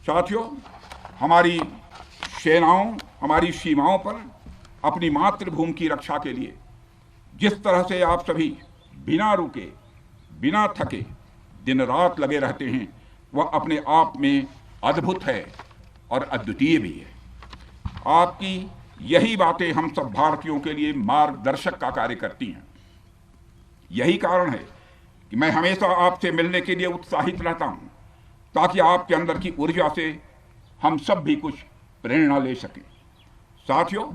साथियों, हमारी सेनाओं हमारी सीमाओं पर अपनी मातृभूमि की रक्षा के लिए जिस तरह से आप सभी बिना रुके बिना थके दिन रात लगे रहते हैं, वह अपने आप में अद्भुत है और अद्वितीय भी है। आपकी यही बातें हम सब भारतीयों के लिए मार्गदर्शक का कार्य करती हैं। यही कारण है कि मैं हमेशा आपसे मिलने के लिए उत्साहित रहता हूं, ताकि आपके अंदर की ऊर्जा से हम सब भी कुछ प्रेरणा ले सकें। साथियों,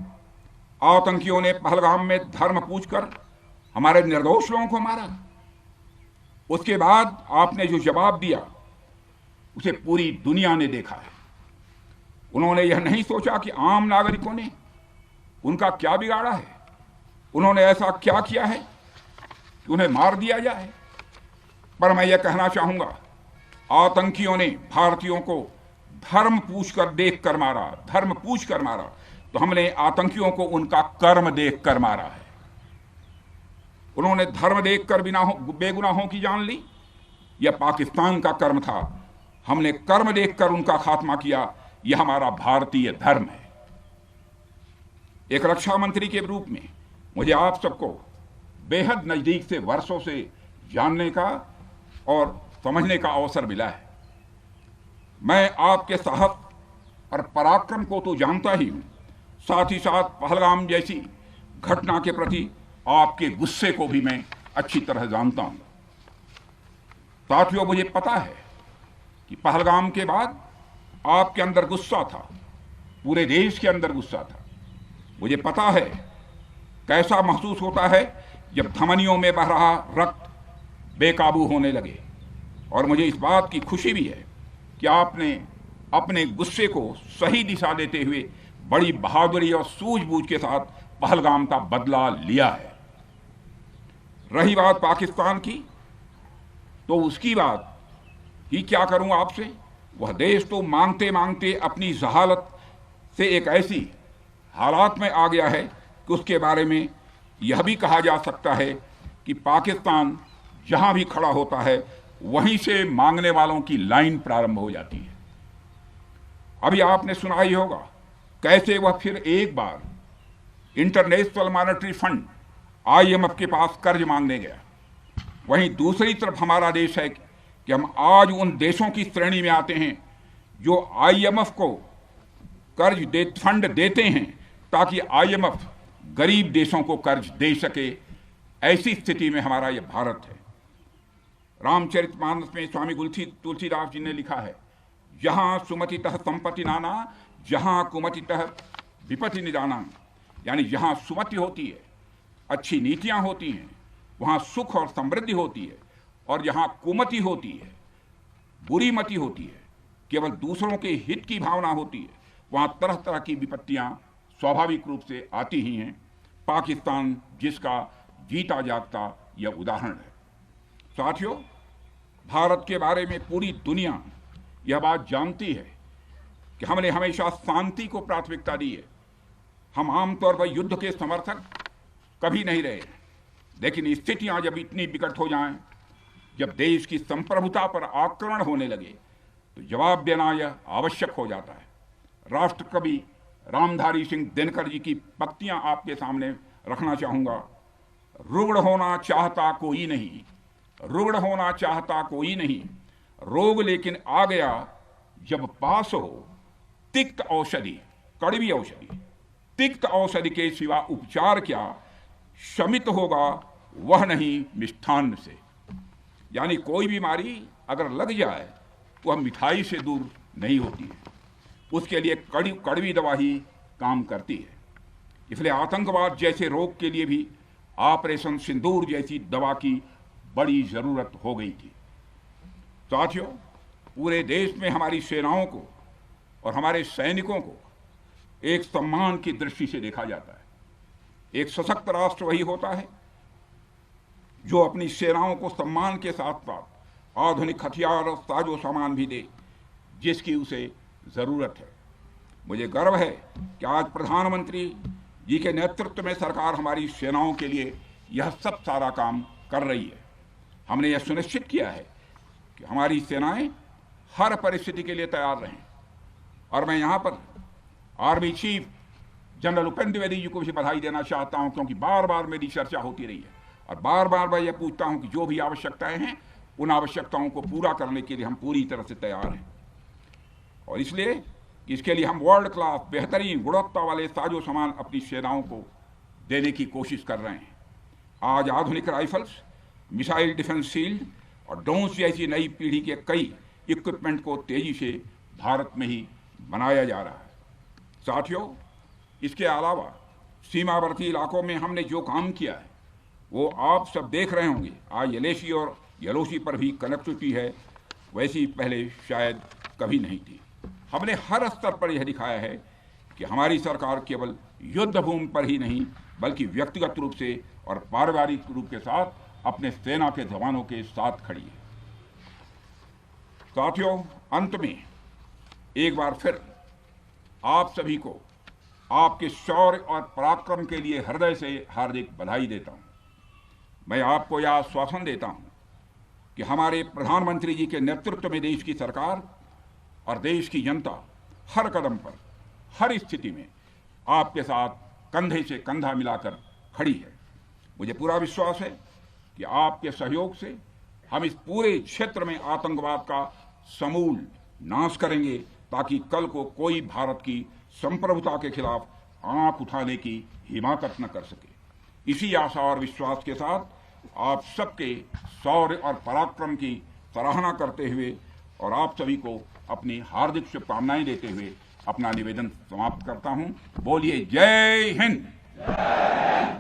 आतंकियों ने पहलगाम में धर्म पूछकर हमारे निर्दोष लोगों को मारा। उसके बाद आपने जो जवाब दिया उसे पूरी दुनिया ने देखा है। उन्होंने यह नहीं सोचा कि आम नागरिकों ने उनका क्या बिगाड़ा है, उन्होंने ऐसा क्या किया है कि उन्हें मार दिया जाए। पर मैं यह कहना चाहूंगा, आतंकियों ने भारतीयों को धर्म पूछकर देखकर मारा, धर्म पूछकर मारा, तो हमने आतंकियों को उनका कर्म देखकर मारा है। उन्होंने धर्म देखकर बेगुनाहों की जान ली। यह पाकिस्तान का कर्म था, हमने कर्म देखकर उनका खात्मा किया। यह हमारा भारतीय धर्म है। एक रक्षा मंत्री के रूप में मुझे आप सबको बेहद नजदीक से वर्षों से जानने का और समझने का अवसर मिला है। मैं आपके साहस और पराक्रम को तो जानता ही हूं, साथ ही साथ पहलगाम जैसी घटना के प्रति आपके गुस्से को भी मैं अच्छी तरह जानता हूं। साथियों, मुझे पता है कि पहलगाम के बाद आपके अंदर गुस्सा था, पूरे देश के अंदर गुस्सा था। मुझे पता है कैसा महसूस होता है जब धमनियों में बह रहा रक्त बेकाबू होने लगे। और मुझे इस बात की खुशी भी है कि आपने अपने गुस्से को सही दिशा देते हुए बड़ी बहादुरी और सूझबूझ के साथ पहलगाम का बदला लिया है। रही बात पाकिस्तान की, तो उसकी बात ही क्या करूं आपसे। वह देश तो मांगते मांगते अपनी जहालत से एक ऐसी हालात में आ गया है कि उसके बारे में यह भी कहा जा सकता है कि पाकिस्तान जहां भी खड़ा होता है वहीं से मांगने वालों की लाइन प्रारंभ हो जाती है। अभी आपने सुना ही होगा कैसे वह फिर एक बार इंटरनेशनल मॉनेटरी फंड IMF के पास कर्ज मांगने गया। वहीं दूसरी तरफ हमारा देश है कि हम आज उन देशों की श्रेणी में आते हैं जो IMF को फंड देते हैं ताकि IMF गरीब देशों को कर्ज दे सके। ऐसी स्थिति में हमारा यह भारत है। रामचरितमानस में स्वामी तुलसीदास जी ने लिखा है, जहां सुमतितः संपत्ति नाना, जहां कुमतितः विपत्ति निदाना। यानी जहां सुमति होती है, अच्छी नीतियां होती हैं, वहां सुख और समृद्धि होती है, और जहां कुमति होती है, बुरी मति होती है, केवल दूसरों के हित की भावना होती है, वहां तरह तरह की विपत्तियां स्वाभाविक रूप से आती ही हैं। पाकिस्तान जिसका जीता जागता यह उदाहरण है। साथियों, भारत के बारे में पूरी दुनिया यह बात जानती है कि हमने हमेशा शांति को प्राथमिकता दी है। हम आमतौर पर युद्ध के समर्थक कभी नहीं रहे, लेकिन स्थितियां जब इतनी विकट हो जाएं, जब देश की संप्रभुता पर आक्रमण होने लगे, तो जवाब देना यह आवश्यक हो जाता है। राष्ट्र कवि रामधारी सिंह दिनकर जी की पंक्तियां आपके सामने रखना चाहूंगा। रुग्ण होना चाहता कोई नहीं, रुग्ण होना चाहता कोई नहीं, रोग लेकिन आ गया जब पास हो, तिक्त औषधि, कड़वी औषधि, तिक्त औषधि के सिवा उपचार क्या, शमित होगा वह नहीं मिष्ठान्न से। यानी कोई बीमारी अगर लग जाए तो वह मिठाई से दूर नहीं होती है, उसके लिए कड़वी दवा ही काम करती है। इसलिए आतंकवाद जैसे रोग के लिए भी ऑपरेशन सिंदूर जैसी दवा की बड़ी जरूरत हो गई थी। साथियों, पूरे देश में हमारी सेनाओं को और हमारे सैनिकों को एक सम्मान की दृष्टि से देखा जाता है। एक सशक्त राष्ट्र वही होता है जो अपनी सेनाओं को सम्मान के साथ साथ आधुनिक हथियार और साजो सामान भी दे जिसकी उसे जरूरत है। मुझे गर्व है कि आज प्रधानमंत्री जी के नेतृत्व में सरकार हमारी सेनाओं के लिए यह सब सारा काम कर रही है। हमने यह सुनिश्चित किया है कि हमारी सेनाएं हर परिस्थिति के लिए तैयार रहें। और मैं यहाँ पर army chief general Upendra Dwivedi ji को भी बधाई देना चाहता हूँ, क्योंकि बार बार मेरी चर्चा होती रही है और बार बार मैं ये पूछता हूँ कि जो भी आवश्यकताएं हैं उन आवश्यकताओं को पूरा करने के लिए हम पूरी तरह से तैयार हैं। और इसलिए इसके लिए हम वर्ल्ड क्लास बेहतरीन गुणवत्ता वाले साजो सामान अपनी सेनाओं को देने की कोशिश कर रहे हैं। आज आधुनिक राइफल्स, मिसाइल डिफेंस शील्ड और ड्रोन्स जैसी नई पीढ़ी के कई इक्विपमेंट को तेजी से भारत में ही बनाया जा रहा है। साथियों, इसके अलावा सीमावर्ती इलाकों में हमने जो काम किया है वो आप सब देख रहे होंगे। आज एलएसी और एलओसी पर भी कनेक्टिविटी है, वैसी पहले शायद कभी नहीं थी। हमने हर स्तर पर यह दिखाया है कि हमारी सरकार केवल युद्ध भूमि पर ही नहीं बल्कि व्यक्तिगत रूप से और पारिवारिक रूप के साथ अपने सेना के जवानों के साथ खड़ी है। साथियों, अंत में एक बार फिर आप सभी को आपके शौर्य और पराक्रम के लिए हृदय से हार्दिक बधाई देता हूं। मैं आपको यह आश्वासन देता हूं कि हमारे प्रधानमंत्री जी के नेतृत्व में देश की सरकार और देश की जनता हर कदम पर, हर स्थिति में आपके साथ कंधे से कंधा मिलाकर खड़ी है। मुझे पूरा विश्वास है कि आपके सहयोग से हम इस पूरे क्षेत्र में आतंकवाद का समूल नाश करेंगे, ताकि कल को कोई भारत की संप्रभुता के खिलाफ आंख उठाने की हिमाकत न कर सके। इसी आशा और विश्वास के साथ आप सबके शौर्य और पराक्रम की सराहना करते हुए और आप सभी को अपनी हार्दिक शुभकामनाएं देते हुए अपना निवेदन समाप्त करता हूं। बोलिए जय हिंद।